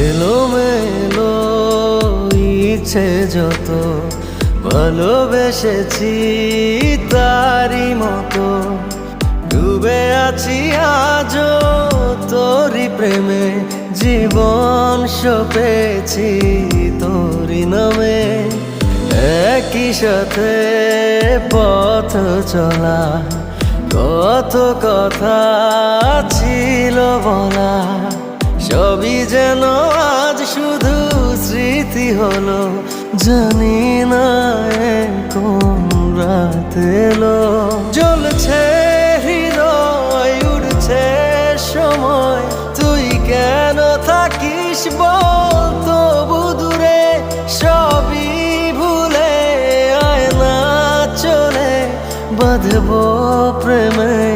এলোমেলো ইচ্ছে যত ভালোবেসেছি তারই মতো ডুবে আছি আজও তোরই প্রেমে জীবন সপেছি তোরই নামে একই সাথে পথ চলা কত কথা ছিল বলা সবই যেন আজ শুধু স্মৃতি হলো জানি না কোন রাত এলো জ্বলছে হৃদয় উড়ছে সময় তুই কেন থাকিস বল তবু দূরে সবই ভুলে আয় না চলে বাঁধবো প্রেমে